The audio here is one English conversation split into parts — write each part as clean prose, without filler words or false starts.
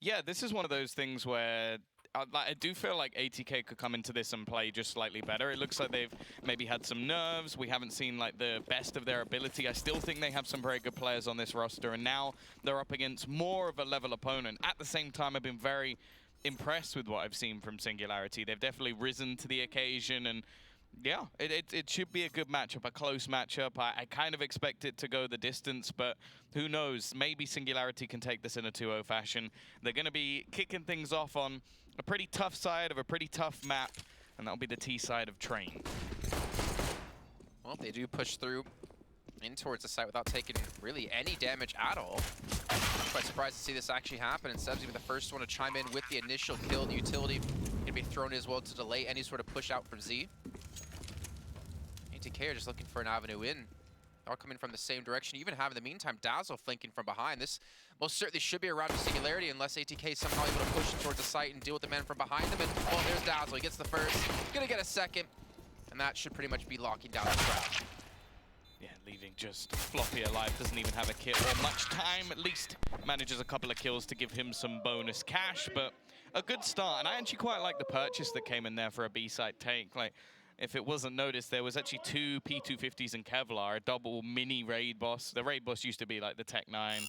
Yeah, this is one of those things where I do feel like ATK could come into this and play just slightly better. It looks like they've maybe had some nerves. We haven't seen like the best of their ability. I still think they have some very good players on this roster, and now they're up against more of a level opponent. At the same time, I've been very impressed with what I've seen from Singularity. They've definitely risen to the occasion, and yeah, it should be a good matchup, a close matchup. I kind of expect it to go the distance, but who knows? Maybe Singularity can take this in a 2-0 fashion. They're going to be kicking things off on a pretty tough side of a pretty tough map, and that'll be the T side of Train. Well, they do push through in towards the site without taking really any damage at all. I'm quite surprised to see this actually happen, and Seb's gonna be the first one to chime in with the initial kill. The utility gonna be thrown as well to delay any sort of push out from Z. ATK are just looking for an avenue in. All coming from the same direction. You even have, in the meantime, Dazzle flanking from behind. This most certainly should be a round of Singularity unless ATK is somehow able to push towards the site and deal with the man from behind them. And, oh, there's Dazzle. He gets the first. Gonna get a second. And that should pretty much be locking down the trap. Yeah, leaving just Floppy alive. Doesn't even have a kit or much time. At least manages a couple of kills to give him some bonus cash. But a good start. And I actually quite like the purchase that came in there for a B-side take. Like, if it wasn't noticed, there was actually 2 P250s in Kevlar, a double mini raid boss. The raid boss used to be like the Tech 9.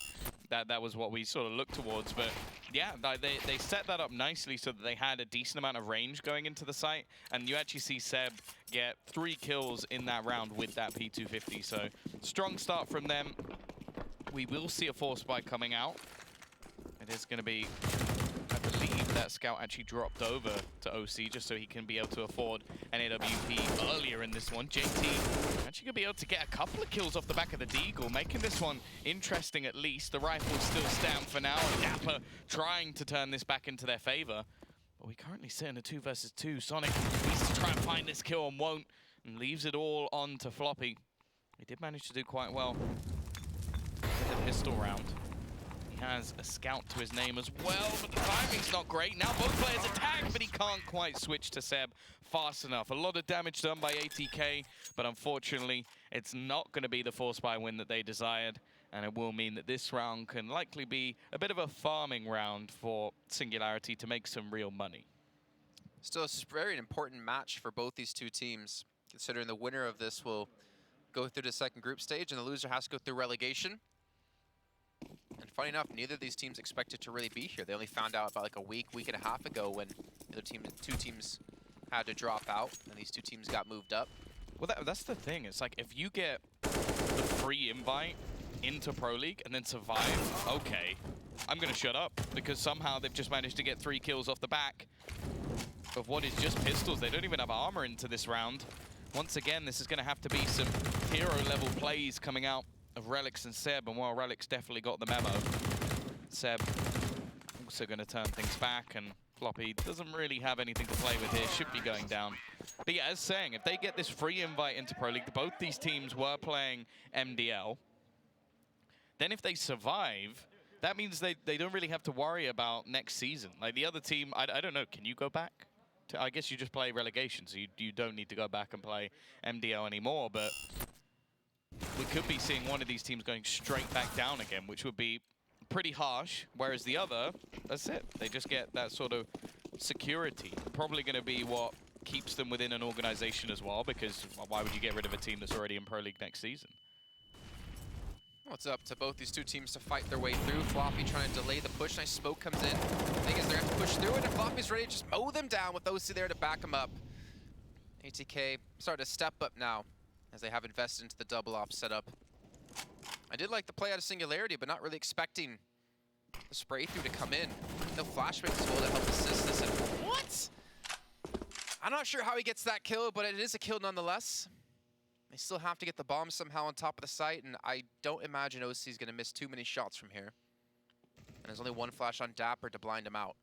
That was what we sort of looked towards. But yeah, they set that up nicely so that they had a decent amount of range going into the site. And you actually see Seb get 3 kills in that round with that P250. So strong start from them. We will see a force spike coming out. It is going to be, I believe that scout actually dropped over to OC just so he can be able to afford an AWP earlier in this one. JT actually going to be able to get a couple of kills off the back of the Deagle, making this one interesting at least. The rifles still stand for now, and Dapper trying to turn this back into their favor. But we currently sit in a 2 versus 2. Sonic needs to try and find this kill and won't, and leaves it all on to Floppy. He did manage to do quite well with the pistol round. Has a scout to his name as well, but the timing's not great. Now both players attack, but he can't quite switch to Seb fast enough. A lot of damage done by ATK, but unfortunately, it's not going to be the force buy win that they desired, and it will mean that this round can likely be a bit of a farming round for Singularity to make some real money. Still, it's a very important match for both these two teams, considering the winner of this will go through the second group stage, and the loser has to go through relegation. And funny enough, neither of these teams expected to really be here. They only found out about like a week and a half ago when the two teams had to drop out, and these 2 teams got moved up. Well, that's the thing. It's like, if you get the free invite into Pro League and then survive, okay, I'm going to shut up, because somehow they've just managed to get 3 kills off the back of what is just pistols. They don't even have armor into this round. Once again, this is going to have to be some hero-level plays coming out of Relix and Seb, and while Relix definitely got the memo, Seb also going to turn things back, and Floppy doesn't really have anything to play with here, should be going down. But yeah, as saying, if they get this free invite into Pro League, both these teams were playing MDL, then if they survive, that means they don't really have to worry about next season. Like the other team, I don't know, can you go back? I guess you just play relegation, so you don't need to go back and play MDL anymore, but we could be seeing one of these teams going straight back down again, which would be pretty harsh, whereas the other, that's it. They just get that sort of security. Probably going to be what keeps them within an organization as well, because why would you get rid of a team that's already in Pro League next season? Well, it's up to both these 2 teams to fight their way through. Floppy trying to delay the push. Nice smoke comes in. The thing is, they're going to have to push through it, and Floppy's ready to just mow them down with OC there to back them up. ATK starting to step up now, as they have invested into the double op setup. I did like the play out of Singularity, but not really expecting the spray through to come in. No flashbangs as well to help assist this. And what? I'm not sure how he gets that kill, but it is a kill nonetheless. They still have to get the bomb somehow on top of the site, and I don't imagine OC is going to miss too many shots from here. And there's only 1 flash on Dapper to blind him out.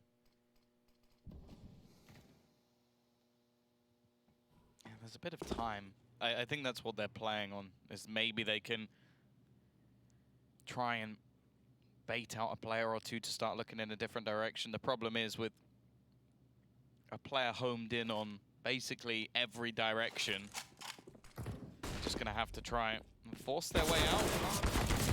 Yeah, there's a bit of time. I think that's what they're playing on, is maybe they can try and bait out a player or 2 to start looking in a different direction. The problem is, with a player homed in on basically every direction, they're just going to have to try and force their way out.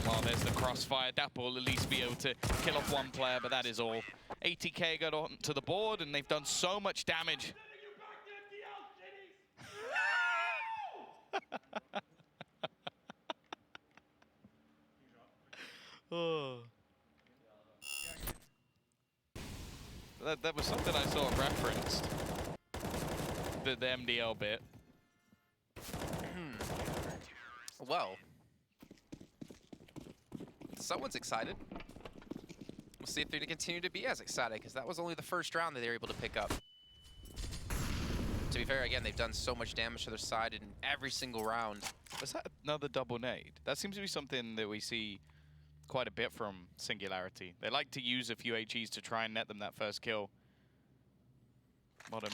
Meanwhile, there's the crossfire. Dapper will at least be able to kill off one player, but that is all. ATK got onto the board, and they've done so much damage. Oh. That was something I sort of referenced. The MDL bit. Well, someone's excited. We'll see if they're going to continue to be as excited, because that was only the first round that they were able to pick up. To be fair, again, they've done so much damage to their side in every single round. Was that another double nade? That seems to be something that we see quite a bit from Singularity. They like to use a few HEs to try and net them that first kill. Bottom.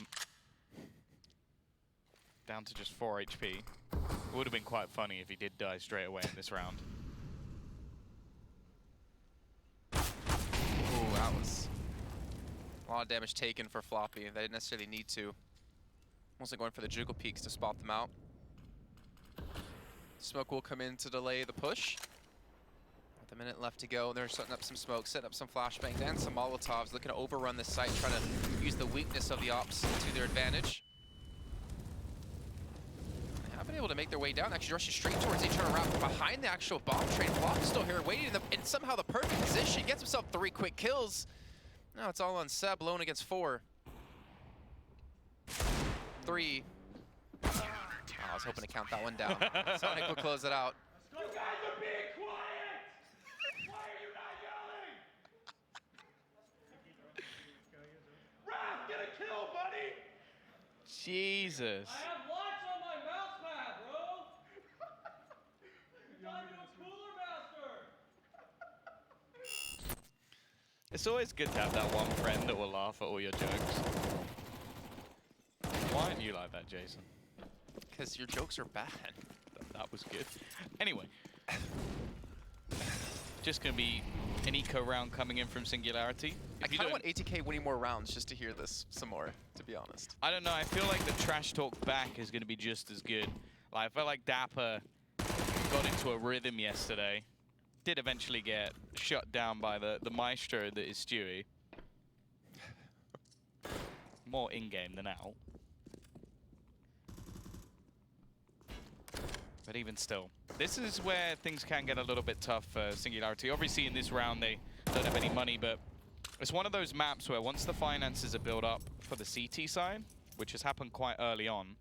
Down to just 4 HP. It would have been quite funny if he did die straight away in this round. Ooh, that was a lot of damage taken for Floppy. They didn't necessarily need to. Mostly going for the jiggle peaks to spot them out. Smoke will come in to delay the push. With a minute left to go, they're setting up some smoke, setting up some flashbangs and some Molotovs, looking to overrun this site, trying to use the weakness of the ops to their advantage. They have been able to make their way down, actually rushing straight towards each other around behind the actual bomb train. Floppy's still here waiting in somehow the perfect position, gets himself 3 quick kills. Now it's all on Seb, alone against 4. 3. Oh, I was hoping to count that one down. Sonic will close it out. You guys are being quiet! Why are you not yelling? Raph, get a kill, buddy! Jesus. I have lights on my mouse pad, bro! Time to a cooler master! It's always good to have that one friend that will laugh at all your jokes. Why aren't you like that, Jason? Because your jokes are bad. That was good. Anyway. Just going to be an eco round coming in from Singularity. I kind of want ATK winning more rounds just to hear this some more, to be honest. I don't know. I feel like the trash talk back is going to be just as good. Like, I felt like Dapper got into a rhythm yesterday. Did eventually get shut down by the maestro that is Stewie. More in-game than out. But even still, this is where things can get a little bit tough for Singularity. Obviously, in this round, they don't have any money, but it's one of those maps where once the finances are built up for the CT side, which has happened quite early on,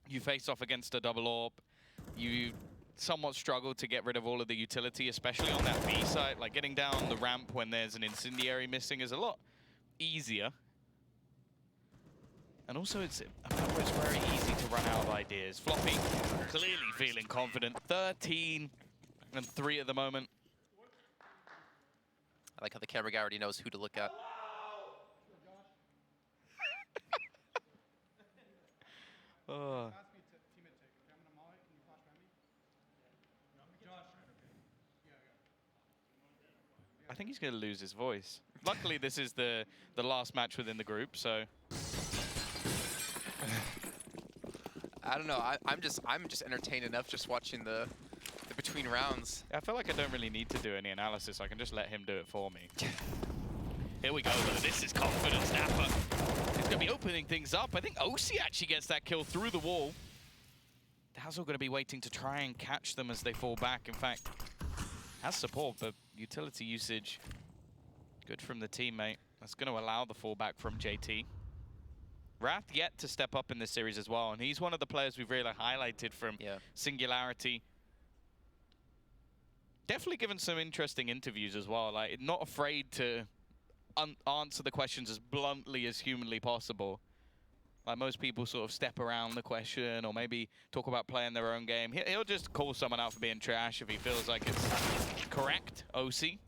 you face off against a double orb. You somewhat struggle to get rid of all of the utility, especially on that B side. Like, getting down the ramp when there's an incendiary missing is a lot easier. And also, it's a map where it's very easy to run out of ideas. Floppy clearly feeling confident. 13 and 3 at the moment. I like how the camera guy already knows who to look at. Oh. I think he's going to lose his voice. Luckily, this is the last match within the group, so... I don't know. I'm just entertained enough just watching the between rounds. I feel like I don't really need to do any analysis. I can just let him do it for me. Here we go, though. This is confidence. Dapper is going to be opening things up. I think OC actually gets that kill through the wall. Dazzle going to be waiting to try and catch them as they fall back. In fact, has support, but utility usage good from the teammate. That's going to allow the fallback from JT. Wrath yet to step up in this series as well, and he's one of the players we've really highlighted from Singularity. Definitely given some interesting interviews as well, like not afraid to answer the questions as bluntly as humanly possible. Like most people sort of step around the question or maybe talk about playing their own game. He'll just call someone out for being trash if he feels like it's correct. OC,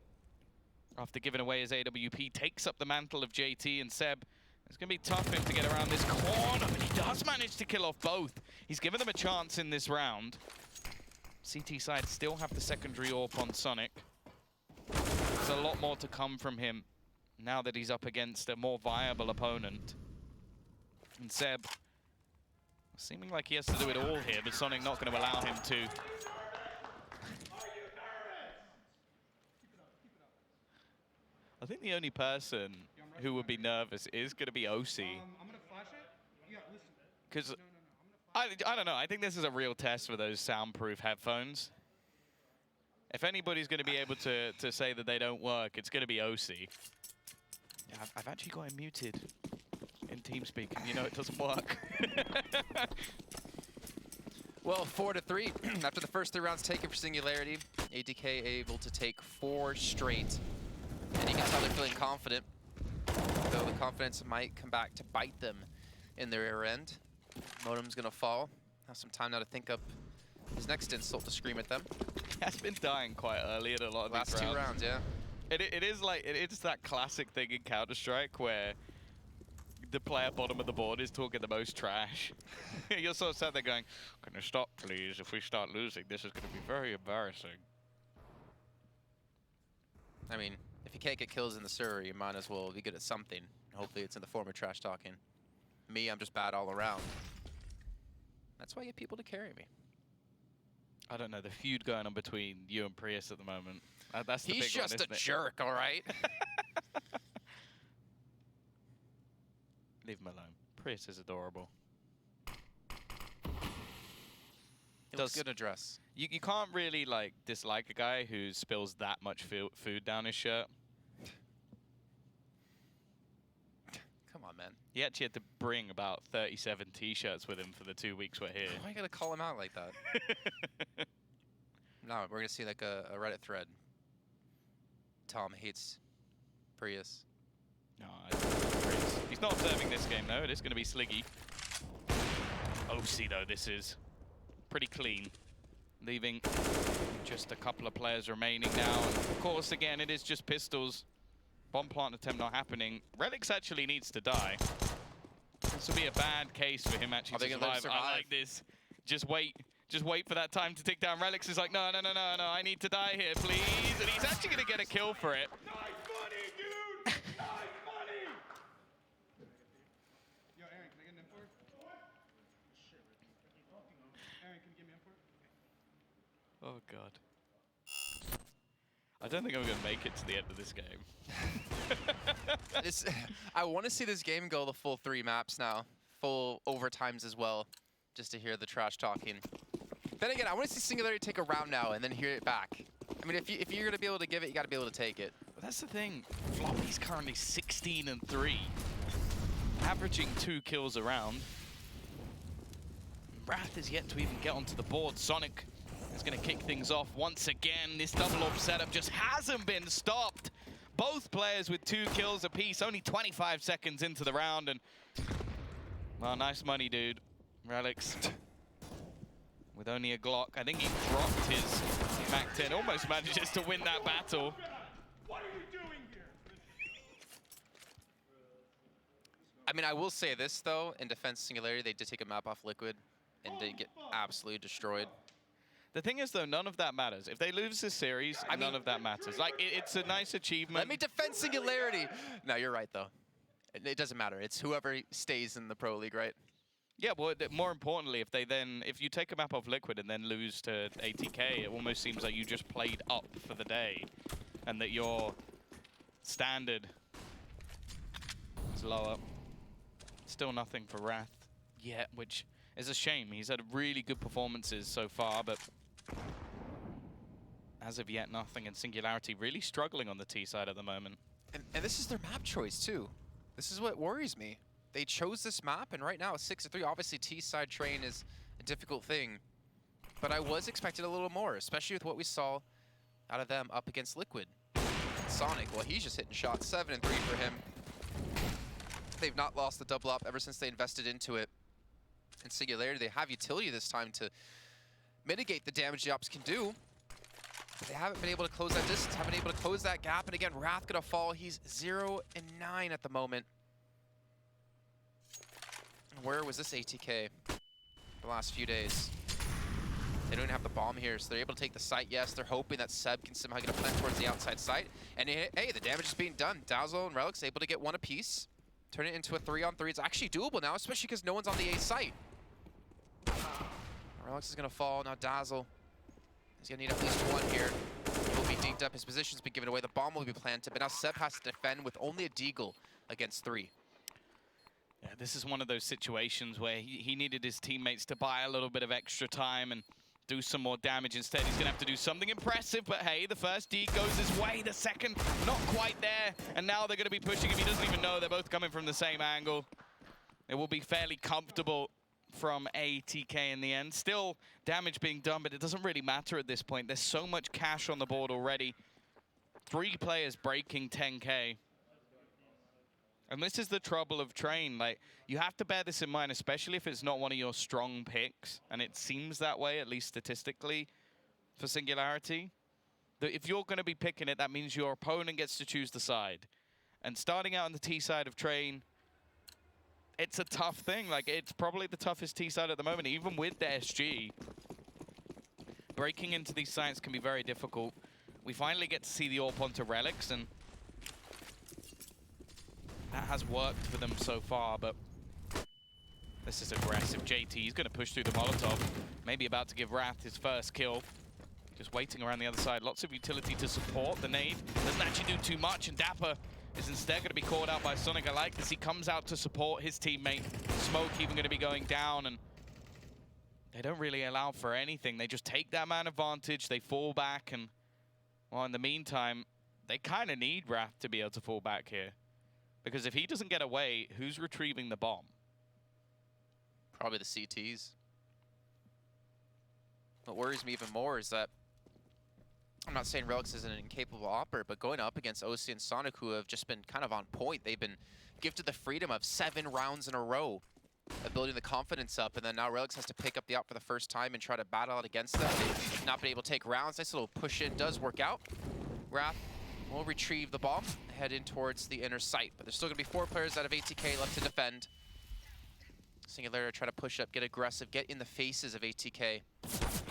after giving away his AWP, takes up the mantle of JT and Seb. It's going to be tough for him to get around this corner, but he does manage to kill off both. He's given them a chance in this round. CT side still have the secondary AWP on Sonic. There's a lot more to come from him now that he's up against a more viable opponent. And Seb, seeming like he has to do it all here, but Sonic not going to allow him to. I think the only person who would be nervous is going to be OC. I'm gonna flash it. Yeah, listen. Because No, I'm gonna I don't know. I think this is a real test for those soundproof headphones. If anybody's going to be able to say that they don't work, it's going to be OC. Yeah, I've actually got him muted in TeamSpeak, and you know it doesn't work. Well, 4-3 after the first 3 rounds taken for Singularity. ATK able to take 4 straight. And you can tell they're feeling confident, though the confidence might come back to bite them in their rear end. Modem's gonna fall. Have some time now to think up his next insult to scream at them. Has been dying quite early in a lot of Last these 2 rounds, yeah. It is that classic thing in Counter-Strike where the player bottom of the board is talking the most trash. You're sort of sat there going, "Can you stop, please? If we start losing, this is going to be very embarrassing." I mean, if you can't get kills in the server, you might as well be good at something. Hopefully it's in the form of trash talking. Me, I'm just bad all around. That's why I get people to carry me. I don't know, the feud going on between you and Prius at the moment. That's the big He's one, just isn't a it? jerk, all right? Leave him alone. Prius is adorable. He looks good in a dress. You can't really like dislike a guy who spills that much food down his shirt. Come on, man. He actually had to bring about 37 t-shirts with him for the 2 weeks we're here. Why you gotta call him out like that? No, we're gonna see like a Reddit thread. Tom hates Prius. No, Prius. He's not observing this game though. It is going to be Sliggy. OC though, this is pretty clean. Leaving just a couple of players remaining now. And of course, again, it is just pistols. Bomb plant attempt not happening. Relics actually needs to die. This will be a bad case for him actually to survive. I like this. Just wait for that time to tick down. Relics is like, no, I need to die here, please. And he's actually going to get a kill for it. Nice money, dude! Nice money! Yo, Aaron, can I get an import? Aaron, can you give me import? Oh, God. I don't think I'm going to make it to the end of this game. I want to see this game go the full 3 maps now. Full overtimes as well, just to hear the trash talking. Then again, I want to see Singularity take a round now and then hear it back. I mean, if you're going to be able to give it, you got to be able to take it. But that's the thing. Floppy's currently 16-3, averaging 2 kills a round. Wrath is yet to even get onto the board. Sonic is going to kick things off once again. This double orb setup just hasn't been stopped. Both players with 2 kills apiece, only 25 seconds into the round. And, well, nice money, dude. Relics with only a Glock. I think he dropped his MAC-10, almost manages to win that battle. What are you doing here? I mean, I will say this, though. In defense Singularity, they did take a map off Liquid and did get absolutely destroyed. The thing is, though, none of that matters. If they lose this series, none of that matters. Like, it's a nice achievement. Let me defend Singularity. No, you're right, though. It doesn't matter. It's whoever stays in the Pro League, right? Yeah, well, more importantly, if you take a map off Liquid and then lose to ATK, it almost seems like you just played up for the day, and that your standard is lower. Still nothing for Wrath yet, which is a shame. He's had really good performances so far, but as of yet, nothing. And Singularity really struggling on the T side at the moment. And this is their map choice, too. This is what worries me. They chose this map, and right now, 6-3. Obviously, T-side train is a difficult thing. But I was expecting a little more, especially with what we saw out of them up against Liquid. Sonic, well, he's just hitting shots. 7-3 for him. They've not lost the double up ever since they invested into it. And Singularity, they have utility this time to mitigate the damage the ops can do. But they haven't been able to close that distance, haven't been able to close that gap. And again, Wrath gonna fall. He's 0-9 at the moment. Where was this ATK the last few days? They don't even have the bomb here, so they're able to take the site. Yes, they're hoping that Seb can somehow get a plant towards the outside site. And hey, the damage is being done. Dazzle and Relics able to get 1 apiece. Turn it into a 3-on-3. It's actually doable now, especially because no one's on the A site. Relics is going to fall. Now Dazzle is going to need at least 1 here. He'll be dinked up. His position's been given away. The bomb will be planted, but now Seb has to defend with only a deagle against 3. Yeah, this is one of those situations where he needed his teammates to buy a little bit of extra time and do some more damage. Instead, he's going to have to do something impressive, but hey, the first D goes his way, the second not quite there, and now they're going to be pushing him. He doesn't even know they're both coming from the same angle. It will be fairly comfortable from ATK in the end. Still damage being done, but it doesn't really matter at this point. There's so much cash on the board already. 3 players breaking 10K. And this is the trouble of Train. Like, you have to bear this in mind, especially if it's not one of your strong picks. And it seems that way, at least statistically, for Singularity. That if you're going to be picking it, that means your opponent gets to choose the side. And starting out on the T side of Train, it's a tough thing. Like, it's probably the toughest T side at the moment, even with the SG. Breaking into these sites can be very difficult. We finally get to see the AWP onto Relics, and that has worked for them so far, but this is aggressive. JT is going to push through the Molotov, maybe about to give Wrath his first kill. Just waiting around the other side. Lots of utility to support. The nade doesn't actually do too much, and Dapper is instead going to be called out by Sonic. I like this. He comes out to support his teammate. Smoke even going to be going down, and they don't really allow for anything. They just take that man advantage. They fall back, and well, in the meantime, they kind of need Wrath to be able to fall back here. Because if he doesn't get away, who's retrieving the bomb? Probably the CTs. What worries me even more is that I'm not saying Relics is an incapable operator, but going up against OC and Sonic, who have just been kind of on point, they've been gifted the freedom of 7 rounds in a row of building the confidence up, and then now Relics has to pick up the op for the first time and try to battle out against them. They've not been able to take rounds. Nice little push in does work out. Wrath will retrieve the bomb, head in towards the inner site, but there's still going to be 4 players out of ATK left to defend. Singularity try to push up, get aggressive, get in the faces of ATK.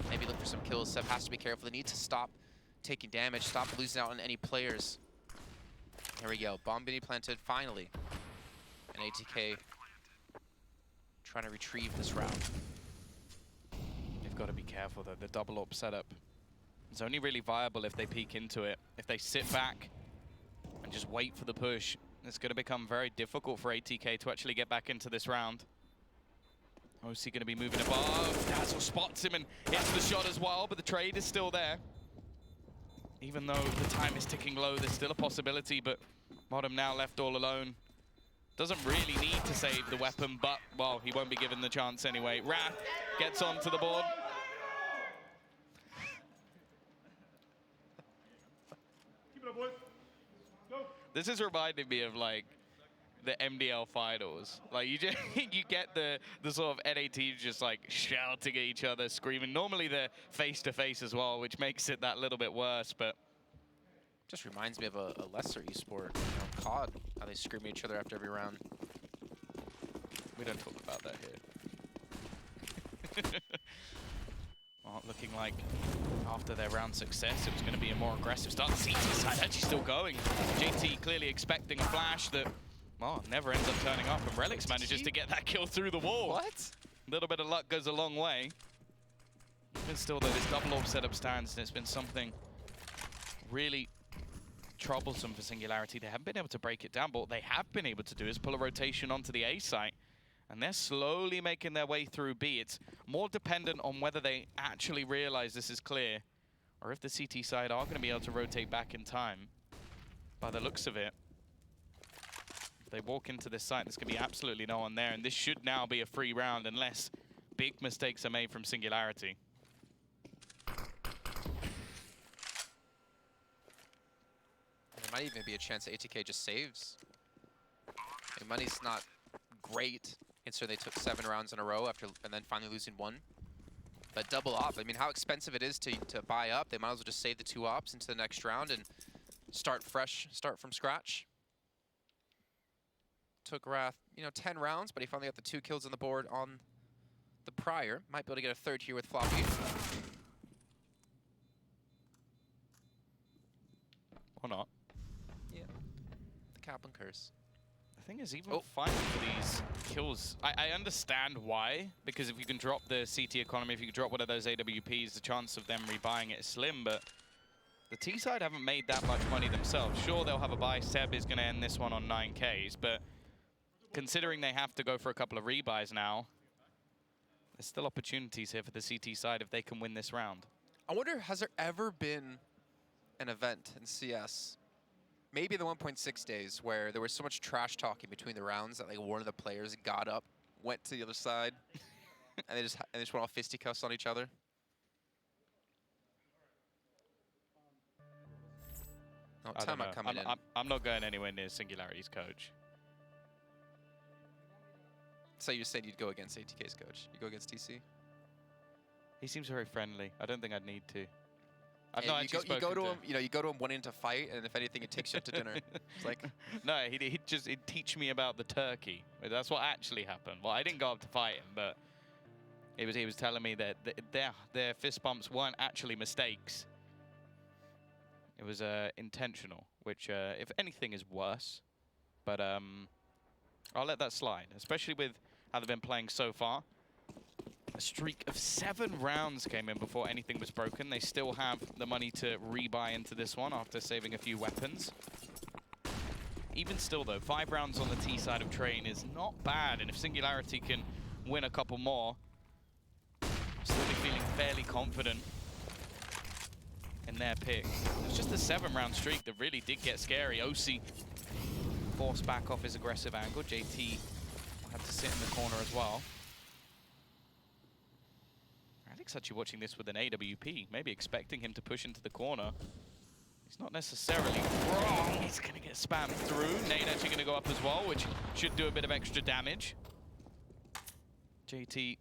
Maybe look for some kills. Seb has to be careful. They need to stop taking damage, stop losing out on any players. Here we go. Bomb being planted finally. And ATK trying to retrieve this round. They've got to be careful though. The double AWP setup is only really viable if they peek into it. If they sit back and just wait for the push, it's going to become very difficult for ATK to actually get back into this round. OC going to be moving above. Dazzle spots him and hits the shot as well, but the trade is still there. Even though the time is ticking low, there's still a possibility, but Modem now left all alone. Doesn't really need to save the weapon, but, well, he won't be given the chance anyway. Wrath gets onto the board. Keep it up, boys. Go. This is reminding me of, like, the MDL finals. Like, you just you get the sort of NA teams just like shouting at each other, screaming. Normally they're face-to-face as well, which makes it that little bit worse, but Just reminds me of a lesser esport, COD, how they scream at each other after every round. we don't talk about that here. Well, looking like after their round success, it was going to be a more aggressive start. The CT side actually still going. JT clearly expecting a flash that, well, never ends up turning up, and Relics manages to get that kill through the wall. What? A little bit of luck goes a long way. Even still, though, this double AWP setup stands, and it's been something really troublesome for Singularity. They haven't been able to break it down, but what they have been able to do is pull a rotation onto the A site, and they're slowly making their way through B. It's more dependent on whether they actually realize this is clear, or if the CT side are going to be able to rotate back in time. By the looks of it, if they walk into this site, there's going to be absolutely no one there, and this should now be a free round unless big mistakes are made from Singularity. There might even be a chance that ATK just saves. I mean, money's not great, considering they took 7 rounds in a row after, and then finally losing 1. But double op, I mean, how expensive it is to buy up. They might as well just save the 2 ops into the next round and start fresh, start from scratch. Took Wrath, 10 rounds, but he finally got the 2 kills on the board on the prior. Might be able to get a 3rd here with Floppy. Or not. Yeah. The Kaplan curse. The thing is, even fighting for these kills, I understand why, because if you can drop the CT economy, if you can drop one of those AWPs, the chance of them rebuying it is slim, but The T side haven't made that much money themselves. Sure, they'll have a buy. Seb is going to end this one on 9Ks, but considering they have to go for a couple of rebuys now, there's still opportunities here for the CT side if they can win this round. I wonder, has there ever been an event in CS, maybe the 1.6 days, where there was so much trash talking between the rounds that like one of the players got up, went to the other side, and they just went all fisticuffs on each other? Oh, I don't know. timeout coming in. I'm not going anywhere near Singularity's coach. So you said you'd go against ATK's coach. You go against TC? He seems very friendly. I don't think I'd need to. I've Yeah, not actually spoken to him. You go to him wanting to fight, and if anything, it takes you out to dinner. It's like, no, he'd teach me about the turkey. That's what actually happened. Well, I didn't go up to fight him, but he was telling me that their fist bumps weren't actually mistakes. It was intentional, which, if anything, is worse. But I'll let that slide, especially with how they've been playing so far. A streak of 7 rounds came in before anything was broken. They still have the money to rebuy into this one after saving a few weapons. Even still, though, 5 rounds on the T side of Train is not bad. And if Singularity can win a couple more, still be feeling fairly confident in their pick. It's just a 7-round streak that really did get scary. OC forced back off his aggressive angle. JT had to sit in the corner as well. Alex actually watching this with an AWP, maybe expecting him to push into the corner. He's not necessarily wrong. He's going to get spammed through. Nade actually going to go up as well, which should do a bit of extra damage. JT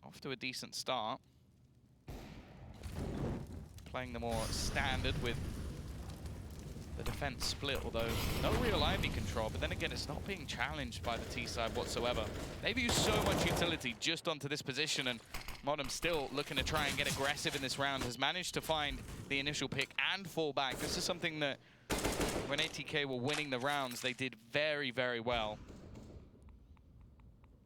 off to a decent start. Playing the more standard with the defense split, although no real Ivy control, but then again, it's not being challenged by the T side whatsoever. They've used so much utility just onto this position, and Modem still looking to try and get aggressive in this round, has managed to find the initial pick and fall back. This is something that when ATK were winning the rounds, they did very, very well.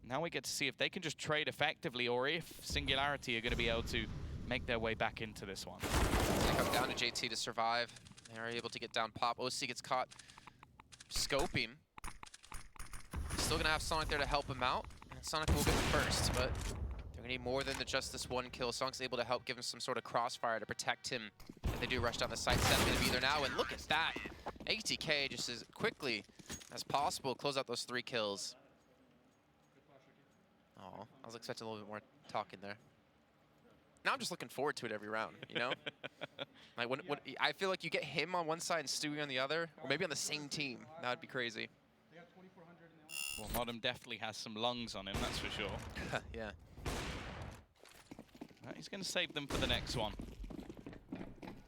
Now we get to see if they can just trade effectively, or if Singularity are going to be able to make their way back into this one. They come down to JT to survive. They're able to get down pop. OC gets caught scoping. Still going to have Sonic there to help him out. And Sonic will get the first, but they're going to need more than just this one kill. Sonic's able to help give him some sort of crossfire to protect him if they do rush down the site. Seb's going to be there now, and look at that. ATK just as quickly as possible close out those 3 kills. Oh, I was expecting a little bit more talking there. Now I'm just looking forward to it every round, you know? Like when I feel like you get him on one side and Stewie on the other, or maybe on the same team. That would be crazy. Well, Modem definitely has some lungs on him, that's for sure. Yeah. He's going to save them for the next one.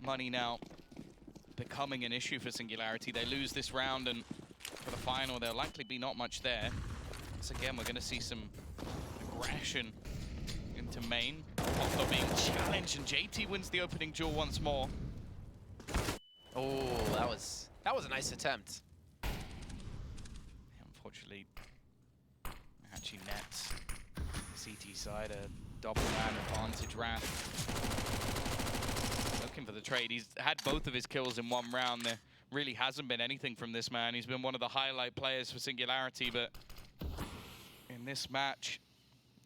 Money now becoming an issue for Singularity. They lose this round, and for the final, there'll likely be not much there. So again, we're going to see some aggression into main. Hostile being challenged, and JT wins the opening duel once more. Oh, that was a nice attempt. Unfortunately, actually nets CT side a double man advantage. Wrath looking for the trade. He's had both of his kills in one round. There really hasn't been anything from this man. He's been one of the highlight players for Singularity, but in this match,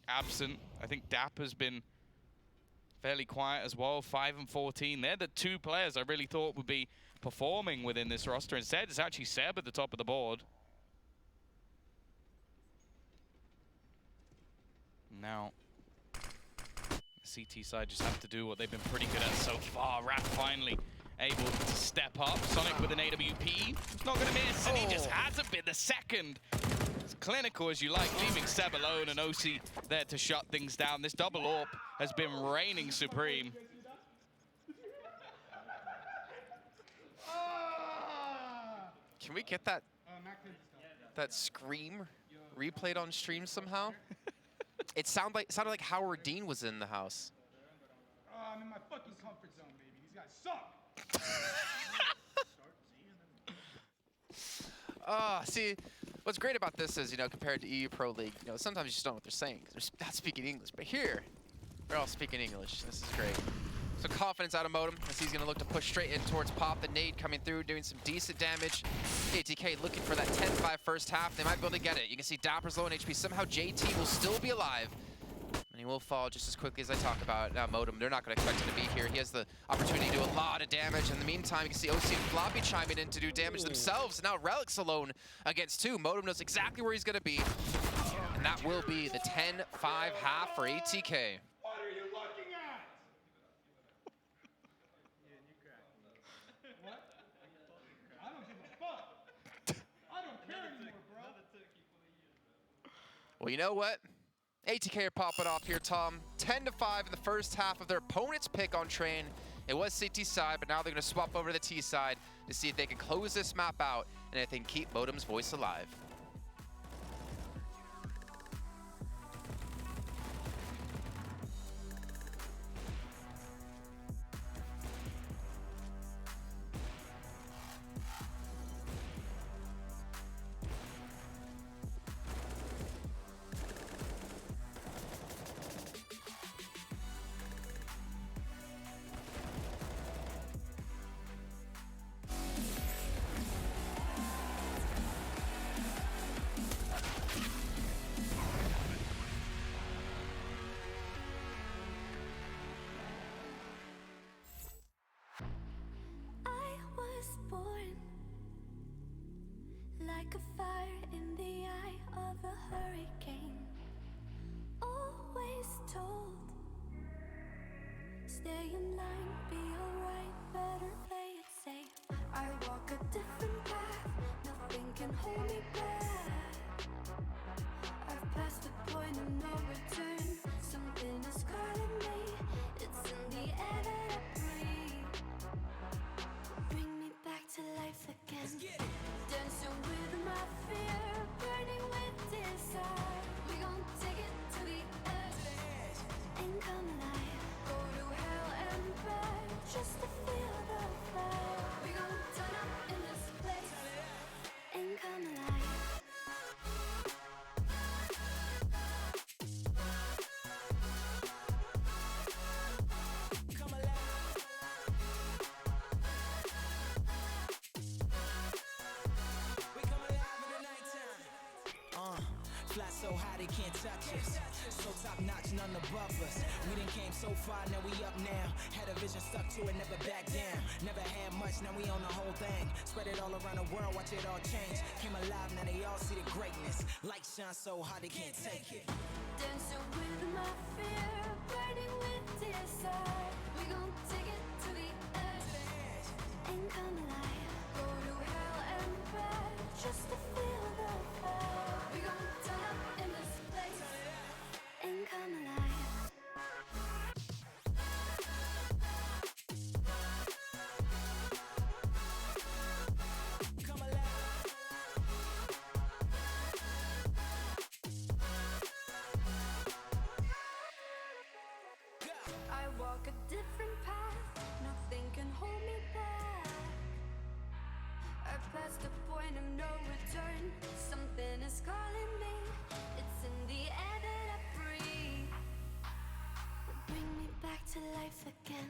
absent. I think Dap has been fairly quiet as well. 5 and 14. They're the 2 players I really thought would be performing within this roster. Instead, it's actually Seb at the top of the board. Now, the CT side just have to do what they've been pretty good at so far. Wrath finally able to step up. Sonic with an AWP. He's not going to miss, and he just hasn't been the second. As clinical as you like, leaving Seb alone and OC there to shut things down. This double AWP has been reigning supreme. Can we get that scream replayed on stream somehow? It sounded like Howard Dean was in the house. I'm in my fucking comfort zone, baby. These guys suck. See, what's great about this is, you know, compared to EU Pro League, you know, sometimes you just don't know what they're saying. They're not speaking English, but here, they're all speaking English. This is great. So confidence out of Modem as he's going to look to push straight in towards Pop. The nade coming through, doing some decent damage. ATK looking for that 10-5 first half. They might be able to get it. You can see Dapper's low on HP. Somehow JT will still be alive. And he will fall just as quickly as I talk about now. Modem, they're not going to expect him to be here. He has the opportunity to do a lot of damage. In the meantime, you can see OC and Floppy chiming in to do damage themselves. Now Relic's alone against 2. Modem knows exactly where he's going to be. And that will be the 10-5 half for ATK. What are you looking at? What? I don't give a fuck. I don't care anymore, bro. Well, you know what? ATK are popping off here, Tom. 10-5 in the first half of their opponent's pick on Train. It was CT side, but now they're going to swap over to the T side to see if they can close this map out and if they can keep Modem's voice alive. Like a fire in the eye of a hurricane. Always told, stay in line, be alright, better play it safe. I walk a different path, nothing can hold me back. I've passed the point of no return, something is calling me. It's in the air that I breathe. Bring me back to life again. Dancing with my fear, burning with desire. We gon' take it to the edge and come alive. Go to hell and back just to feel the fire. We gon' turn up in this place and come alive. Fly so high they can't touch us. So top notch, none above us. We done came so far, now we up now. Had a vision, stuck to it, never back down. Never had much, now we own the whole thing. Spread it all around the world, watch it all change. Came alive, now they all see the greatness. Light shine so hard they can't take it. Dancing with my fear, burning with desire. We gon' take it to the edge and come alive. Go to hell and back just to feel the fire. We gon' turn up in this place and come alive. Come alive. I walk a different path, nothing can hold me back. I passed the point of no return, something is calling me. It's in the air that I breathe. Bring me back to life again.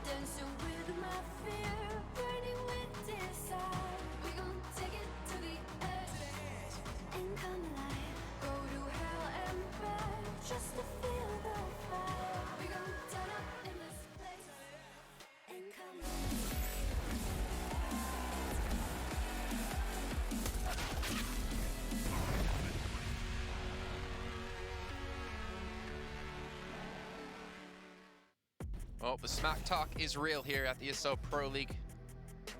Dancing with my fear, burning with desire. We gon' take it to the edge and come alive. Go to hell and back just to feel the fire. We gon' turn up in this place and come alive. Well, the smack talk is real here at the ESL Pro League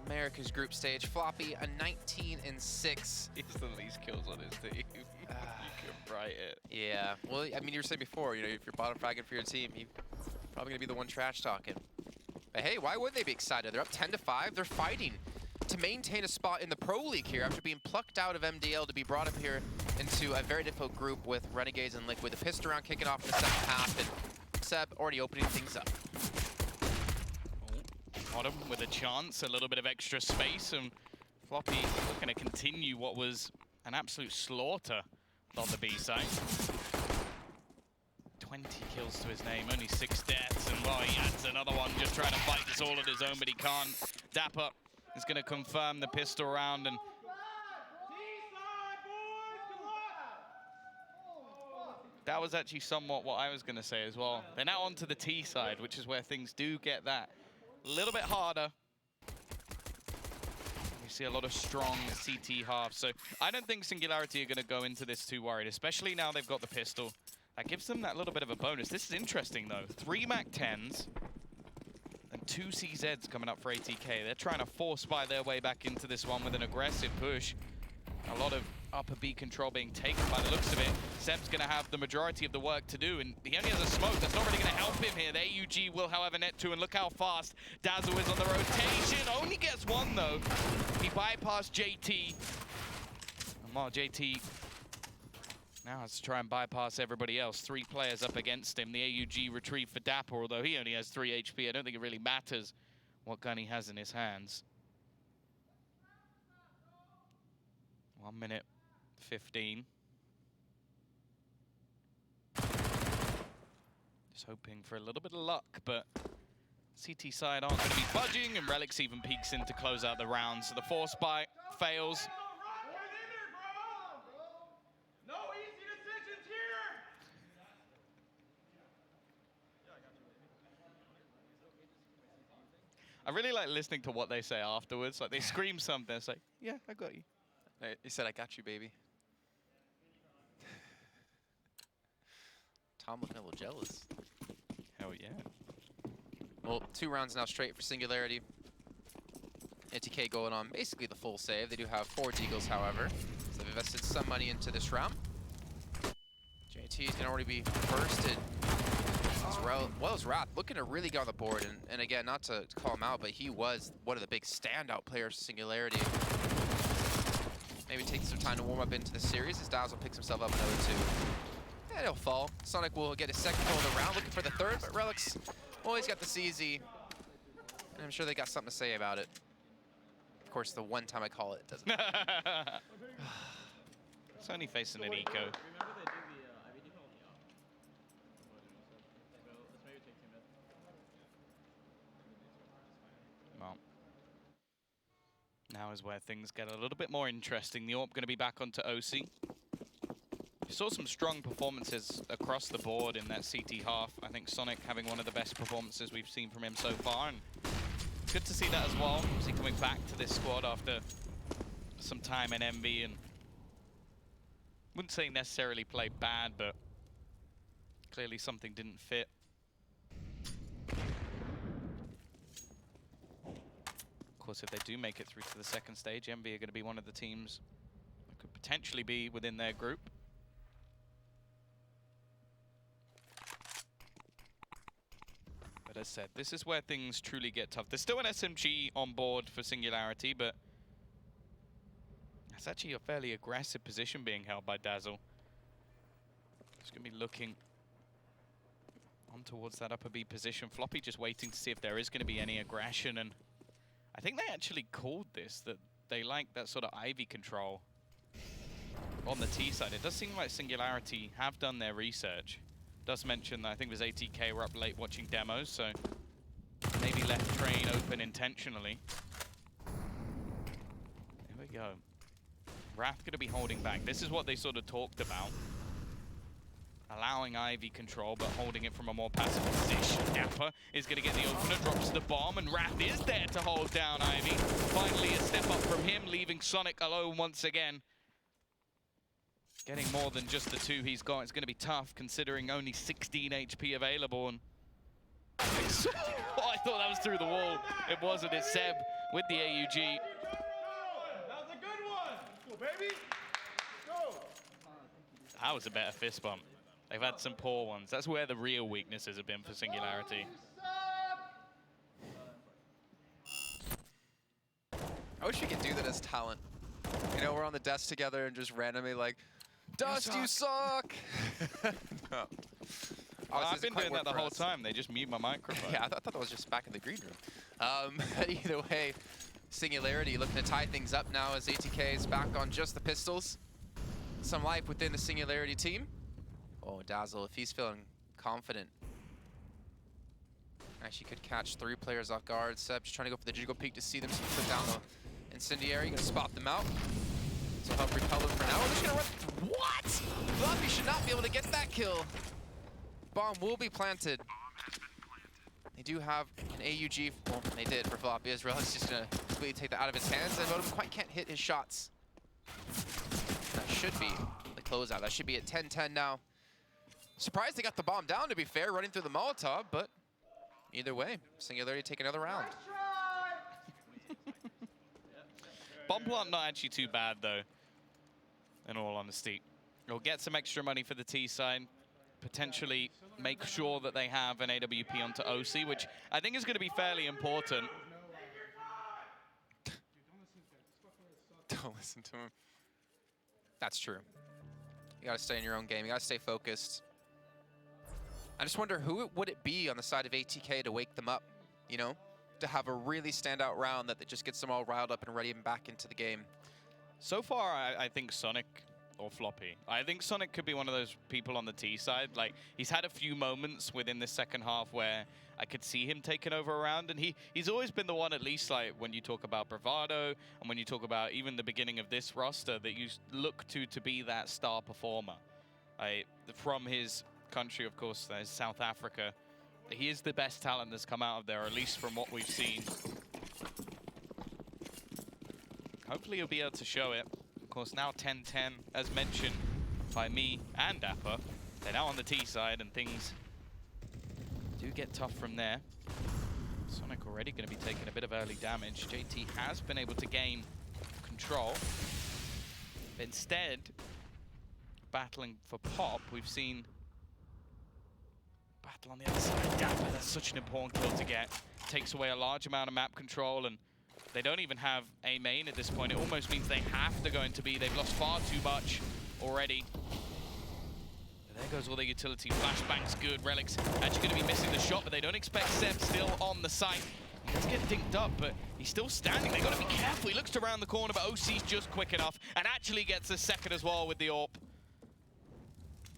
America's group stage. Floppy, a 19-6. He's the least kills on his team. You can write it. Yeah, well, I mean, you were saying before, you know, if you're bottom fragging for your team, you're probably going to be the one trash talking. But hey, why would they be excited? They're up 10-5. They're fighting to maintain a spot in the Pro League here after being plucked out of MDL to be brought up here into a very difficult group with Renegades and Liquid. The pistol round kicking off in the second half, and Seb already opening things up. Bottom with a chance, a little bit of extra space, and Floppy looking to continue what was an absolute slaughter on the B side. 20 kills to his name, only 6 deaths, and well, he adds another one, just trying to fight this all on his own, but he can't. Dapper is going to confirm the pistol round, and that was actually somewhat what I was going to say as well. They're now onto the T side, which is where things do get that a little bit harder. We see a lot of strong CT halves, so I don't think Singularity are going to go into this too worried, especially now they've got the pistol. That gives them that little bit of a bonus. This is interesting, though. 3 MAC-10s and 2 CZs coming up for ATK. They're trying to force buy their way back into this one with an aggressive push. A lot of upper B control being taken by the looks of it. Seb's going to have the majority of the work to do, and he only has a smoke. That's not really going to help him here. The AUG will, however, net 2, and look how fast Dazzle is on the rotation. Only gets 1, though. He bypassed JT. And while JT now has to try and bypass everybody else. 3 players up against him. The AUG retrieved for Dapper, although he only has 3 HP. I don't think it really matters what gun he has in his hands. 1 minute 15. Just hoping for a little bit of luck, but CT side aren't going to be budging, and Relics even peeks in to close out the round. So the force buy fails. No easy decisions here. I really like listening to what they say afterwards. Like, they scream something. It's like, yeah, I got you. He said, I got you, baby. Tom looking a little jealous. Hell yeah. Well, 2 rounds now straight for Singularity. ATK going on basically the full save. They do have 4 deagles, however. So they've invested some money into this round. JT is going to already be bursted. As well as Wrath looking to really get on the board. And again, not to call him out, but he was one of the big standout players for Singularity. Maybe take some time to warm up into the series as Dazzle picks himself up another 2. And he'll fall. Sonic will get his second kill of the round, looking for the 3rd, but Relics always got the CZ. And I'm sure they got something to say about it. Of course, the one time I call it doesn't matter. It's only facing an eco. Well, now is where things get a little bit more interesting. The AWP going to be back onto OC. We saw some strong performances across the board in that CT half. I think Sonic having one of the best performances we've seen from him so far, and good to see that as well. Is he coming back to this squad after some time in MV, and wouldn't say necessarily played bad, but clearly something didn't fit. Of course, if they do make it through to the second stage, MV are going to be one of the teams that could potentially be within their group. But as said, this is where things truly get tough. There's still an SMG on board for Singularity, but it's actually a fairly aggressive position being held by Dazzle. He's going to be looking on towards that upper B position. Floppy just waiting to see if there is going to be any aggression, and I think they actually called this, that they like that sort of Ivy control on the T side. It does seem like Singularity have done their research. Does mention that I think it was ATK were up late watching demos, so maybe left train open intentionally. Here we go. Wrath going to be holding back. This is what they sort of talked about. Allowing Ivy control, but holding it from a more passive position. Dapper is going to get the opener, drops the bomb, and Wrath is there to hold down Ivy. Finally a step up from him, leaving Sonic alone once again. Getting more than just the 2 he's got. It's going to be tough, considering only 16 HP available. And oh, I thought that was through the wall. It wasn't. It's Seb with the AUG. That was a good one. Go, baby. Go. That was a better fist bump. They've had some poor ones. That's where the real weaknesses have been for Singularity. I wish we could do that as talent. You know, we're on the desk together and just randomly like, Dust, you suck! No. I've been doing that the whole time. They just mute my microphone. Yeah, I thought that was just back in the green room. Either way, Singularity looking to tie things up now as ATK is back on just the pistols. Some life within the Singularity team. Oh, Dazzle, if he's feeling confident. Actually could catch 3 players off guard. Seb just trying to go for the jiggle peek to see them, so he put down the incendiary, gonna spot them out. So help repel them for now. We're just gonna run. What? Floppy should not be able to get that kill. Bomb will be planted. They do have an AUG, well, they did for Floppy. Israel is just gonna completely take that out of his hands, and Modem quite can't hit his shots. That should be the closeout. That should be at 10-10 now. Surprised they got the bomb down, to be fair, running through the Molotov, but either way, Singularity take another round. Bomb plant not actually too bad, though, in all honesty. You'll get some extra money for the T side, potentially make sure that they have an AWP onto OC, which I think is going to be fairly important. Don't listen to him. That's true. You gotta stay in your own game. You gotta stay focused. I just wonder who would it be on the side of ATK to wake them up, you know? To have a really standout round that just gets them all riled up and ready and back into the game. So far, I think Sonic or Floppy. I think Sonic could be one of those people on the T side. Like, he's had a few moments within this second half where I could see him taking over a round, and he's always been the one, at least like when you talk about bravado and when you talk about even the beginning of this roster, that you look to be that star performer. From his country, of course, there's South Africa. He is the best talent that's come out of there, at least from what we've seen. Hopefully he'll be able to show it. Of course, now 10-10, as mentioned by me and Dapper. They're now on the T side, and things do get tough from there. Sonic already going to be taking a bit of early damage. JT has been able to gain control. But instead, battling for Pop, we've seen battle on the other side. Dapper, that's such an important kill to get. Takes away a large amount of map control, and they don't even have a main at this point. It almost means they have to go into B. They've lost far too much already. But there goes all the utility. Flashbang's good. Relic's actually going to be missing the shot, but they don't expect Seb still on the site. He does get dinked up, but he's still standing. They've got to be careful. He looks around the corner, but OC's just quick enough and actually gets a second as well with the AWP.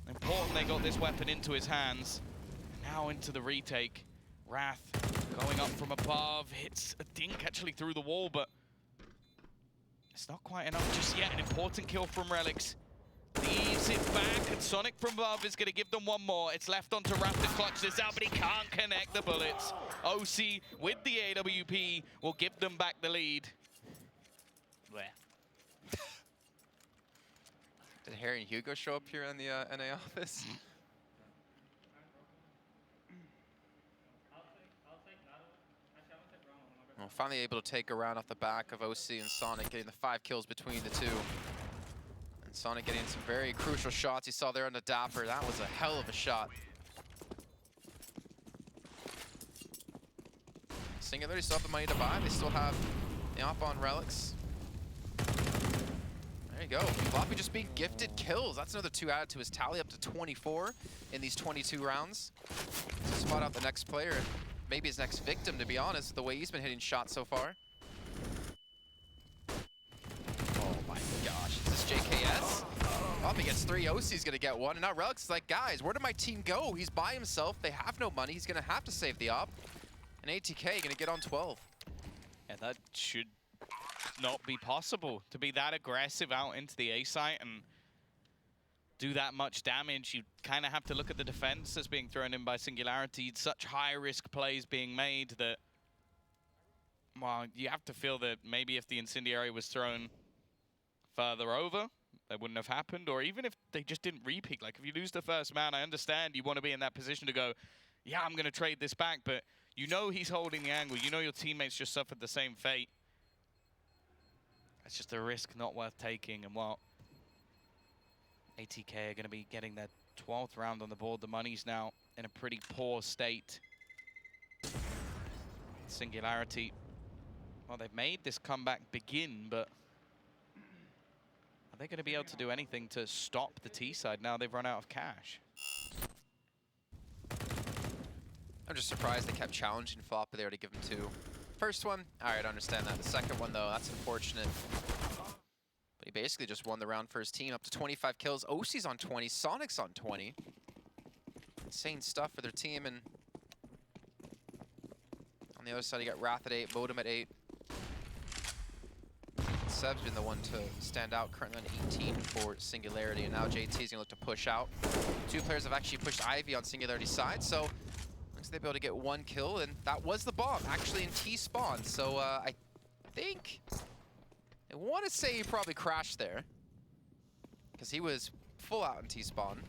Important they got this weapon into his hands. Now into the retake. Wrath going up from above, hits a dink actually through the wall, but it's not quite enough just yet. An important kill from Relics. Leaves it back, and Sonic from above is going to give them one more. It's left onto Wrath to clutch this out, but he can't connect the bullets. OC with the AWP will give them back the lead. Did Harry and Hugo show up here in the NA office? Well, finally able to take a round off the back of OC and Sonic, getting the 5 kills between the two. And Sonic getting some very crucial shots. You saw there on the Dapper. That was a hell of a shot. Singularity still have the money to buy. They still have the op on Relics. There you go. Floppy just being gifted kills. That's another 2 added to his tally, up to 24 in these 22 rounds. To spot out the next player. Maybe his next victim, to be honest, the way he's been hitting shots so far. Oh my gosh, is this JKS? Floppy gets 3, OC's gonna get 1, and now Relics is like, guys, where did my team go? He's by himself, they have no money, he's gonna have to save the op. And ATK gonna get on 12. Yeah, that should not be possible, to be that aggressive out into the A site and do that much damage. You kind of have to look at the defense that's being thrown in by Singularity. Such high-risk plays being made that, well, you have to feel that maybe if the incendiary was thrown further over, that wouldn't have happened. Or even if they just didn't repeat, like if you lose the first man, I understand you want to be in that position to go, yeah, I'm going to trade this back, but you know he's holding the angle. You know your teammates just suffered the same fate. It's just a risk not worth taking, and while ATK are going to be getting their 12th round on the board, the money's now in a pretty poor state. Singularity, well, they've made this comeback begin, but are they going to be able to do anything to stop the T side now they've run out of cash? I'm just surprised they kept challenging Floppy there to give him 2. First one, all right, I understand that. The second one, though, that's unfortunate. But he basically just won the round for his team, up to 25 kills. OC's on 20, Sonic's on 20. insane stuff for their team. And on the other side, you got Wrath at 8, Bodum at 8. Seb's been the one to stand out, currently on 18 for Singularity, and now JT is gonna look to push out. Two players have actually pushed Ivy on Singularity's side, so looks like they'll be able to get one kill, and that was the bomb, actually in T-spawn. So I think, I want to say he probably crashed there, because he was full out in T-spawn.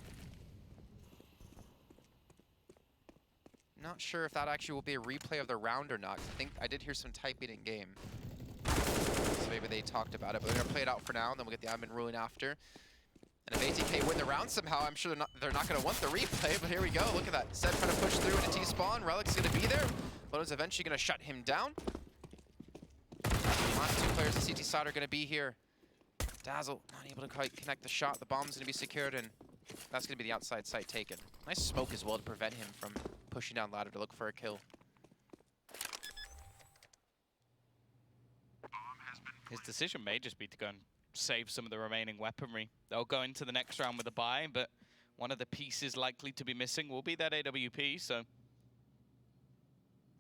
Not sure if that actually will be a replay of the round or not. I think I did hear some typing in game. So maybe they talked about it, but we're gonna play it out for now, and then we'll get the admin ruling after. And if ATK win the round somehow, I'm sure they're not gonna want the replay, but here we go. Look at that. Seb trying to push through into T-spawn. Relic's gonna be there. Lodo's eventually gonna shut him down. The last two players on CT side are gonna be here. Dazzle not able to quite connect the shot. The bomb's gonna be secured, and that's gonna be the outside site taken. Nice smoke as well to prevent him from pushing down ladder to look for a kill. His decision may just be to go and save some of the remaining weaponry. They'll go into the next round with a buy, but one of the pieces likely to be missing will be that AWP, so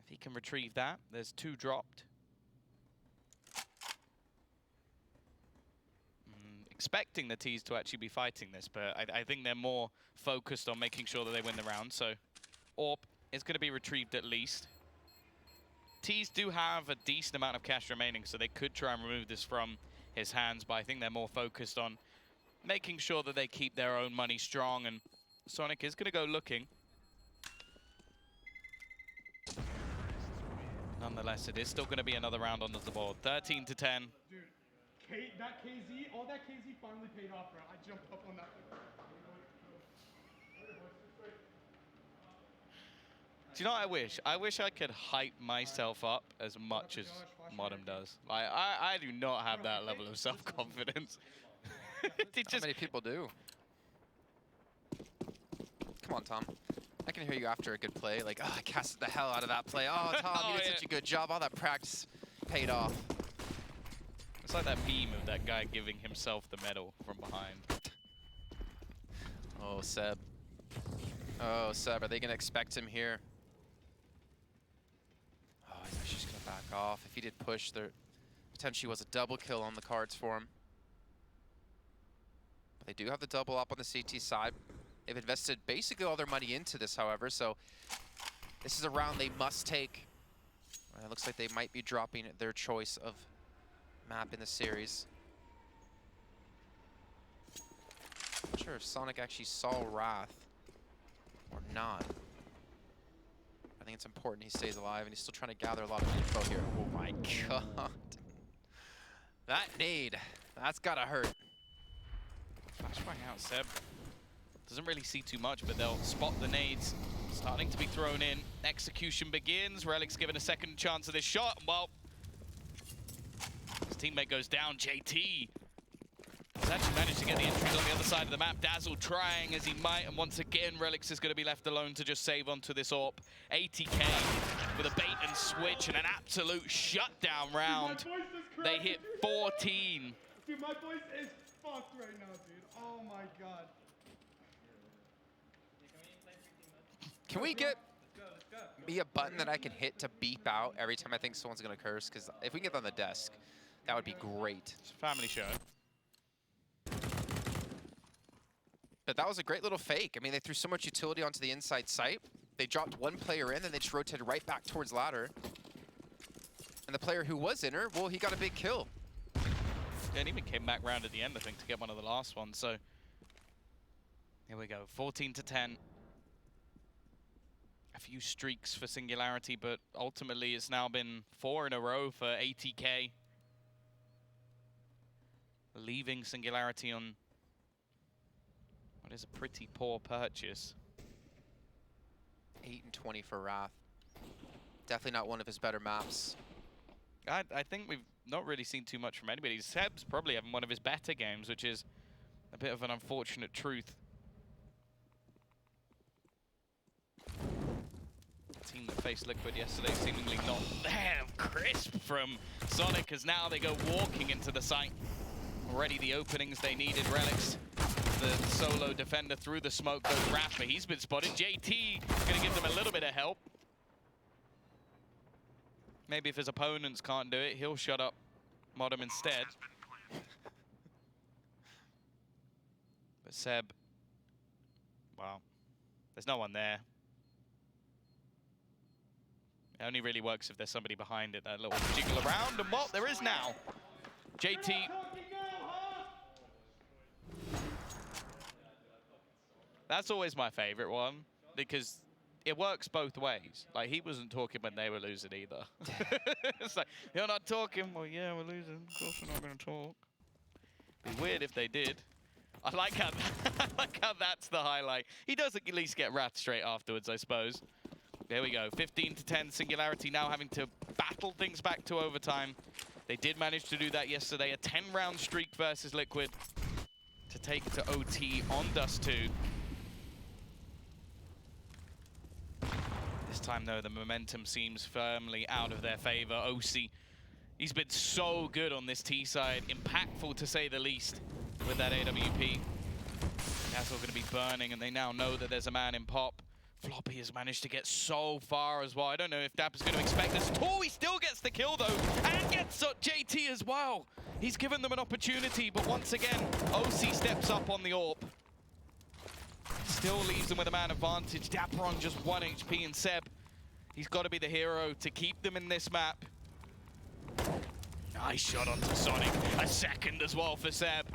if he can retrieve that, there's 2 dropped. Expecting the T's to actually be fighting this, but I think they're more focused on making sure that they win the round, so AWP is going to be retrieved at least. T's do have a decent amount of cash remaining, so they could try and remove this from his hands, but I think they're more focused on making sure that they keep their own money strong, and Sonic is going to go looking. Nonetheless, it is still going to be another round on the board. 13 to 10. Dude, that KZ, all that KZ finally paid off, bro. I jumped up on that. Do you know what I wish? I wish I could hype myself up as much as Modem does. Like, I do not have that level of self-confidence. How many people do? Come on, Tom. I can hear you after a good play. Like, oh, I casted the hell out of that play. Oh, Tom, you did such a good job. All that practice paid off. It's like that meme of that guy giving himself the medal from behind. Oh, Seb. Oh, Seb, are they going to expect him here? Oh, he's actually just going to back off. If he did push, there potentially was a double kill on the cards for him. But they do have the double up on the CT side. They've invested basically all their money into this, however, so this is a round they must take. It looks like they might be dropping their choice of map in the series. Not sure if Sonic actually saw Wrath or not. I think it's important he stays alive, and he's still trying to gather a lot of info here. Oh my god. That nade, that's gotta hurt. Flashbang out, Seb. Doesn't really see too much, but they'll spot the nades starting to be thrown in. Execution begins. Relic's given a second chance at this shot. Well, his teammate goes down. JT has actually managed to get the entries on the other side of the map. Dazzle trying as he might, and once again, Relic's is going to be left alone to just save onto this AWP. ATK with a bait and switch and an absolute shutdown round. They hit 14. Dude, my voice is fucked right now, dude. Oh my god. Can we get me a button that I can hit to beep out every time I think someone's gonna curse? Because if we can get on the desk, that would be great. It's a family show. But that was a great little fake. I mean, they threw so much utility onto the inside site. They dropped one player in, then they just rotated right back towards ladder. And the player who was in her, well, he got a big kill. And even came back round at the end, I think, to get one of the last ones. So here we go, 14 to 10. A few streaks for Singularity, but ultimately it's now been 4 in a row for ATK. Leaving Singularity on what is a pretty poor purchase. 8 and 20 for Wrath. Definitely not one of his better maps. I think we've not really seen too much from anybody. Seb's probably having one of his better games, which is a bit of an unfortunate truth. Team that faced Liquid yesterday seemingly not damn crisp from Sonic, as now they go walking into the site. Already the openings they needed. Relics the solo defender through the smoke goes Rapper. He's been spotted. JT gonna give them a little bit of help. Maybe if his opponents can't do it, he'll shut up Modem instead. But Seb, wow, there's no one there. It only really works if there's somebody behind it, that little jiggle around, and well, there is now. JT. That's always my favorite one, because it works both ways. Like, he wasn't talking when they were losing either. It's like, you're not talking. Well, yeah, we're losing. Of course we're not going to talk. Be weird if they did. I like how I like how that's the highlight. He does at least get wrapped straight afterwards, I suppose. There we go. 15-10 Singularity now having to battle things back to overtime. They did manage to do that yesterday. A 10-round streak versus Liquid to take it to OT on Dust 2. This time, though, the momentum seems firmly out of their favor. OC, he's been so good on this T side. Impactful, to say the least, with that AWP. Castle going to be burning, and they now know that there's a man in pop. Floppy has managed to get so far as well. I don't know if Dapper's going to expect this at all. He still gets the kill, though, and gets JT as well. He's given them an opportunity, but once again, OC steps up on the AWP. Still leaves them with a man advantage. Dapper on just 1 HP, and Seb, he's got to be the hero to keep them in this map. Nice shot onto Sonic. A second as well for Seb.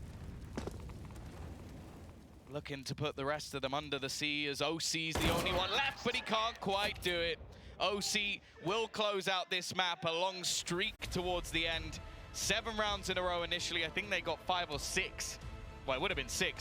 Looking to put the rest of them under the sea, as OC's the only one left, but he can't quite do it. OC will close out this map, a long streak towards the end. 7 rounds in a row initially. I think they got 5 or 6. Well, it would have been 6.